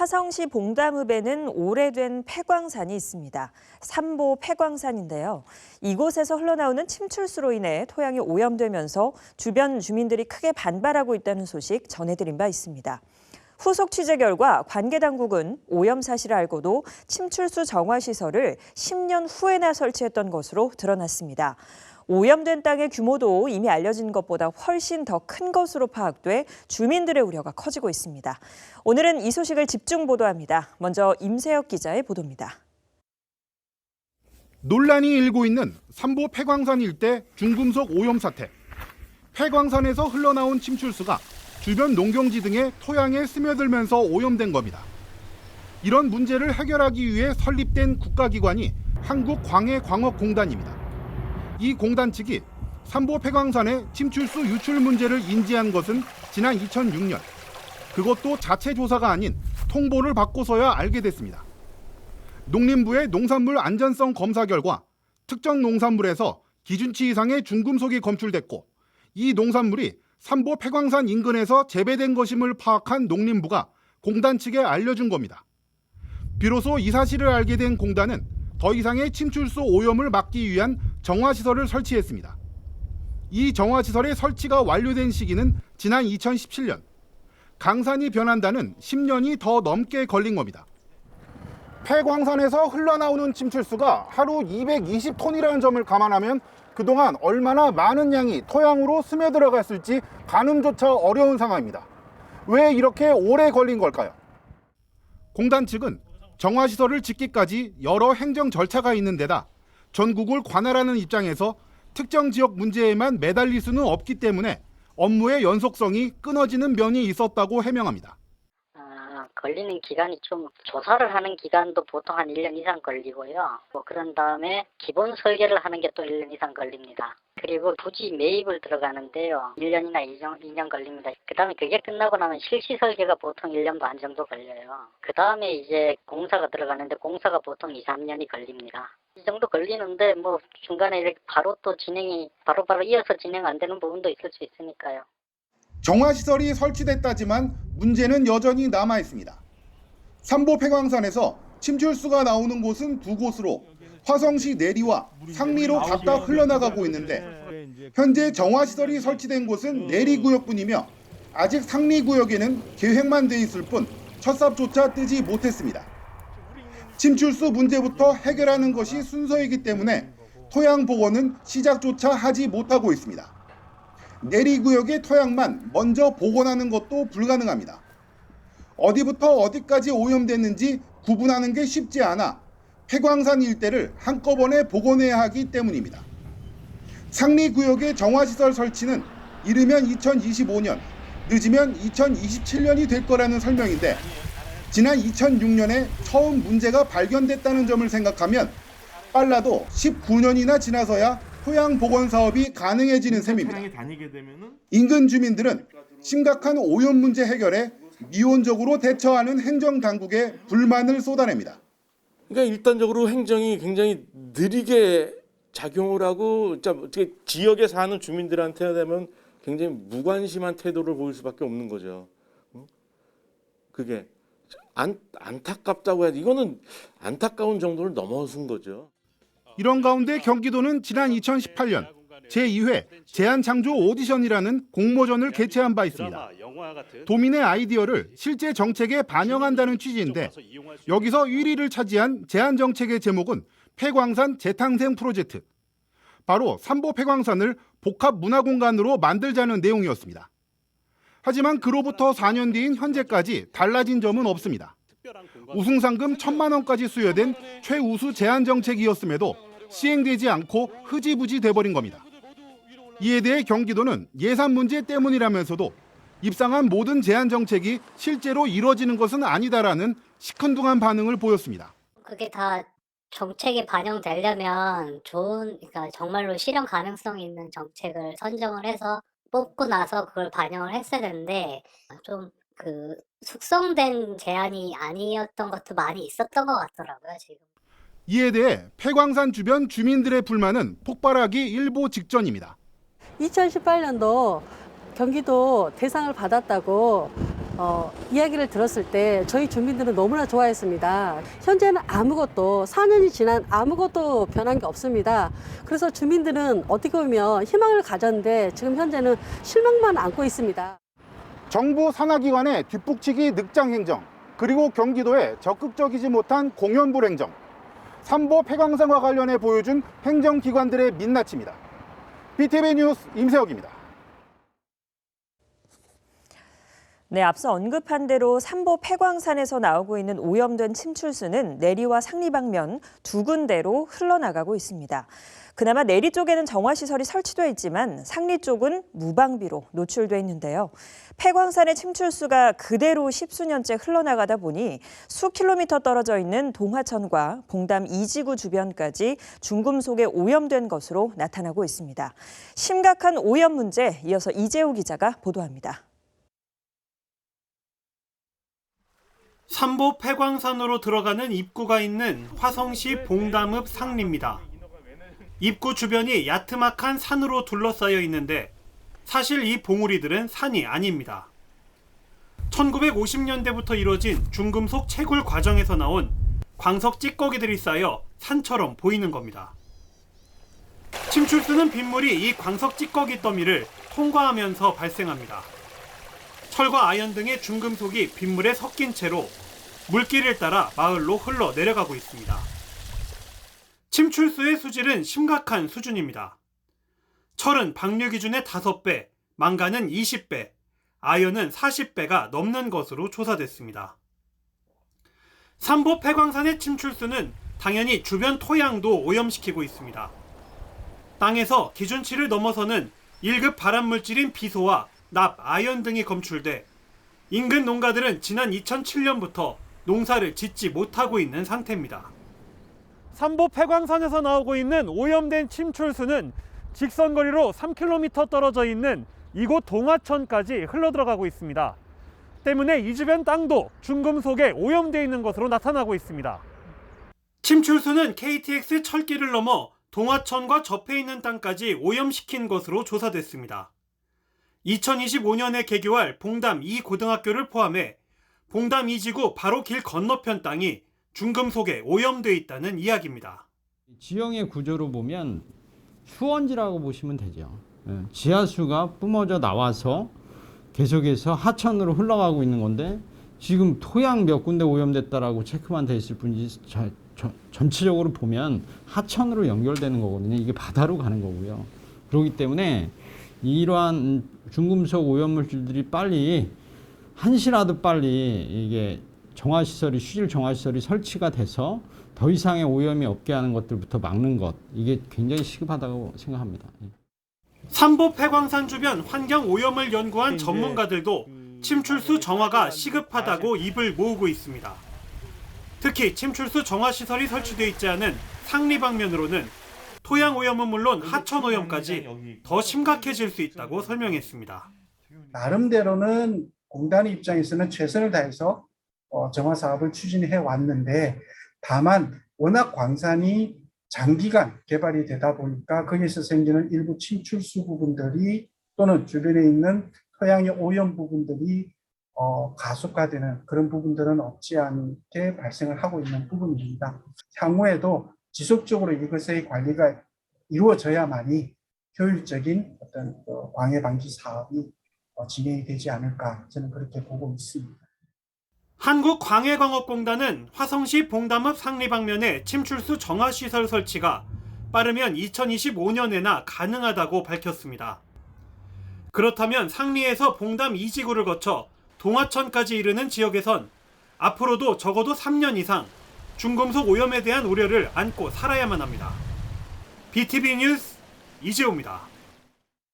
화성시 봉담읍에는 오래된 폐광산이 있습니다. 삼보 폐광산인데요. 이곳에서 흘러나오는 침출수로 인해 토양이 오염되면서 주변 주민들이 크게 반발하고 있다는 소식 전해드린 바 있습니다. 후속 취재 결과 관계 당국은 오염 사실을 알고도 침출수 정화 시설을 10년 후에나 설치했던 것으로 드러났습니다. 오염된 땅의 규모도 이미 알려진 것보다 훨씬 더 큰 것으로 파악돼 주민들의 우려가 커지고 있습니다. 오늘은 이 소식을 집중 보도합니다. 먼저 임세혁 기자의 보도입니다. 논란이 일고 있는 삼보 폐광산 일대 중금속 오염 사태. 폐광산에서 흘러나온 침출수가 주변 농경지 등의 토양에 스며들면서 오염된 겁니다. 이런 문제를 해결하기 위해 설립된 국가기관이 한국광해광업공단입니다. 이 공단 측이 삼보 폐광산의 침출수 유출 문제를 인지한 것은 지난 2006년. 그것도 자체 조사가 아닌 통보를 받고서야 알게 됐습니다. 농림부의 농산물 안전성 검사 결과 특정 농산물에서 기준치 이상의 중금속이 검출됐고 이 농산물이 삼보 폐광산 인근에서 재배된 것임을 파악한 농림부가 공단 측에 알려준 겁니다. 비로소 이 사실을 알게 된 공단은 더 이상의 침출수 오염을 막기 위한 정화시설을 설치했습니다. 이 정화시설의 설치가 완료된 시기는 지난 2017년. 강산이 변한다는 10년이 더 넘게 걸린 겁니다. 폐광산에서 흘러나오는 침출수가 하루 220톤이라는 점을 감안하면 그동안 얼마나 많은 양이 토양으로 스며들어갔을지 가늠조차 어려운 상황입니다. 왜 이렇게 오래 걸린 걸까요? 공단 측은 정화시설을 짓기까지 여러 행정 절차가 있는 데다 전국을 관할하는 입장에서 특정 지역 문제에만 매달릴 수는 없기 때문에 업무의 연속성이 끊어지는 면이 있었다고 해명합니다. 걸리는 기간이 좀 조사를 하는 기간도 보통 한 1년 이상 걸리고요. 그런 다음에 기본 설계를 하는 게 또 1년 이상 걸립니다. 그리고 부지 매입을 들어가는데요. 1년이나 2년 걸립니다. 그 다음에 그게 끝나고 나면 실시 설계가 보통 1년 반 정도 걸려요. 그 다음에 이제 공사가 들어가는데 공사가 보통 2, 3년이 걸립니다. 이 정도 걸리는데 중간에 이렇게 바로 또 진행이 바로바로 이어서 진행 안 되는 부분도 있을 수 있으니까요. 정화시설이 설치됐다지만 문제는 여전히 남아 있습니다. 삼보 폐광산에서 침출수가 나오는 곳은 두 곳으로 화성시 내리와 상리로 각각 흘러나가고 있는데 현재 정화시설이 설치된 곳은 내리구역뿐이며 아직 상리구역에는 계획만 돼 있을 뿐 첫삽조차 뜨지 못했습니다. 침출수 문제부터 해결하는 것이 순서이기 때문에 토양 복원은 시작조차 하지 못하고 있습니다. 내리구역의 토양만 먼저 복원하는 것도 불가능합니다. 어디부터 어디까지 오염됐는지 구분하는 게 쉽지 않아 폐광산 일대를 한꺼번에 복원해야 하기 때문입니다. 상리구역의 정화시설 설치는 이르면 2025년, 늦으면 2027년이 될 거라는 설명인데 지난 2006년에 처음 문제가 발견됐다는 점을 생각하면 빨라도 19년이나 지나서야 토양 복원 사업이 가능해지는 셈입니다. 인근 주민들은 심각한 오염 문제 해결에 미온적으로 대처하는 행정당국에 불만을 쏟아냅니다. 그러니까 일단적으로 행정이 굉장히 느리게 작용을 하고 지역에 사는 주민들한테 되면 굉장히 무관심한 태도를 보일 수밖에 없는 거죠. 그게 안타깝다고 해야 돼. 이거는 안타까운 정도를 넘어선 거죠. 이런 가운데 경기도는 지난 2018년 제2회 제안창조 오디션이라는 공모전을 개최한 바 있습니다. 도민의 아이디어를 실제 정책에 반영한다는 취지인데 여기서 1위를 차지한 제안정책의 제목은 폐광산 재탄생 프로젝트. 바로 삼보 폐광산을 복합문화공간으로 만들자는 내용이었습니다. 하지만 그로부터 4년 뒤인 현재까지 달라진 점은 없습니다. 우승상금 1,000만 원까지 수여된 최우수 제안정책이었음에도 시행되지 않고 흐지부지 돼버린 겁니다. 이에 대해 경기도는 예산 문제 때문이라면서도 입상한 모든 제안정책이 실제로 이뤄지는 것은 아니다라는 시큰둥한 반응을 보였습니다. 그게 다 정책에 반영되려면 그러니까 정말로 실현 가능성이 있는 정책을 선정을 해서 뽑고 나서 그걸 반영을 했어야 되는데 좀 숙성된 제안이 아니었던 것도 많이 있었던 것 같더라고요, 지금. 이에 대해 폐광산 주변 주민들의 불만은 폭발하기 일보 직전입니다. 2018년도 경기도 대상을 받았다고 이야기를 들었을 때 저희 주민들은 너무나 좋아했습니다. 현재는 아무것도 4년이 지난 아무것도 변한 게 없습니다. 그래서 주민들은 어떻게 보면 희망을 가졌는데 지금 현재는 실망만 안고 있습니다. 정부 산하기관의 뒷북치기 늑장 행정, 그리고 경기도의 적극적이지 못한 공연불 행정, 삼보 폐광산과 관련해 보여준 행정기관들의 민낯입니다. BTV 뉴스 임세혁입니다. 네, 앞서 언급한 대로 삼보 폐광산에서 나오고 있는 오염된 침출수는 내리와 상리 방면 두 군데로 흘러나가고 있습니다. 그나마 내리 쪽에는 정화시설이 설치돼 있지만 상리 쪽은 무방비로 노출돼 있는데요. 폐광산의 침출수가 그대로 십수년째 흘러나가다 보니 수 킬로미터 떨어져 있는 동화천과 봉담 2지구 주변까지 중금속에 오염된 것으로 나타나고 있습니다. 심각한 오염 문제, 이어서 이재호 기자가 보도합니다. 삼보 폐광산으로 들어가는 입구가 있는 화성시 봉담읍 상리입니다. 입구 주변이 야트막한 산으로 둘러싸여 있는데 사실 이 봉우리들은 산이 아닙니다. 1950년대부터 이뤄진 중금속 채굴 과정에서 나온 광석 찌꺼기들이 쌓여 산처럼 보이는 겁니다. 침출수는 빗물이 이 광석 찌꺼기 더미를 통과하면서 발생합니다. 철과 아연 등의 중금속이 빗물에 섞인 채로 물길을 따라 마을로 흘러 내려가고 있습니다. 침출수의 수질은 심각한 수준입니다. 철은 방류 기준의 5배, 망간은 20배, 아연은 40배가 넘는 것으로 조사됐습니다. 삼보 폐광산의 침출수는 당연히 주변 토양도 오염시키고 있습니다. 땅에서 기준치를 넘어서는 1급 발암물질인 비소와 납, 아연 등이 검출돼 인근 농가들은 지난 2007년부터 농사를 짓지 못하고 있는 상태입니다. 삼보 폐광산에서 나오고 있는 오염된 침출수는 직선거리로 3km 떨어져 있는 이곳 동화천까지 흘러들어가고 있습니다. 때문에 이 주변 땅도 중금속에 오염되어 있는 것으로 나타나고 있습니다. 침출수는 KTX 철길을 넘어 동화천과 접해 있는 땅까지 오염시킨 것으로 조사됐습니다. 2025년에 개교할 봉담 2고등학교를 포함해 봉담 2지구 바로 길 건너편 땅이 중금속에 오염돼 있다는 이야기입니다. 지형의 구조로 보면 수원지라고 보시면 되죠. 지하수가 뿜어져 나와서 계속해서 하천으로 흘러가고 있는 건데 지금 토양 몇 군데 오염됐다라고 체크만 돼 있을 뿐이지 전체적으로 보면 하천으로 연결되는 거거든요. 이게 바다로 가는 거고요. 그렇기 때문에 이러한 중금속 오염물질들이 빨리 한시라도 빨리 이게 정화시설이 수질 정화시설이 설치가 돼서 더 이상의 오염이 없게 하는 것들부터 막는 것, 이게 굉장히 시급하다고 생각합니다. 삼보 폐광산 주변 환경 오염을 연구한 전문가들도 침출수 정화가 시급하다고 입을 모으고 있습니다. 특히 침출수 정화시설이 설치되어 있지 않은 상리 방면으로는 토양 오염은 물론 하천 오염까지 더 심각해질 수 있다고 설명했습니다. 나름대로는 공단의 입장에서는 최선을 다해서 정화 사업을 추진해 왔는데 다만 워낙 광산이 장기간 개발이 되다 보니까 거기에서 생기는 일부 침출수 부분들이 또는 주변에 있는 토양의 오염 부분들이 가속화되는 그런 부분들은 없지 않게 발생을 하고 있는 부분입니다. 향후에도 지속적으로 이것의 관리가 이루어져야만이 효율적인 어떤 광해 방지 사업이 진행이 되지 않을까 저는 그렇게 보고 있습니다. 한국광해광업공단은 화성시 봉담읍 상리 방면에 침출수 정화시설 설치가 빠르면 2025년에나 가능하다고 밝혔습니다. 그렇다면 상리에서 봉담 2지구를 거쳐 동화천까지 이르는 지역에선 앞으로도 적어도 3년 이상 중금속 오염에 대한 우려를 안고 살아야만 합니다. BTV 뉴스 이재호입니다.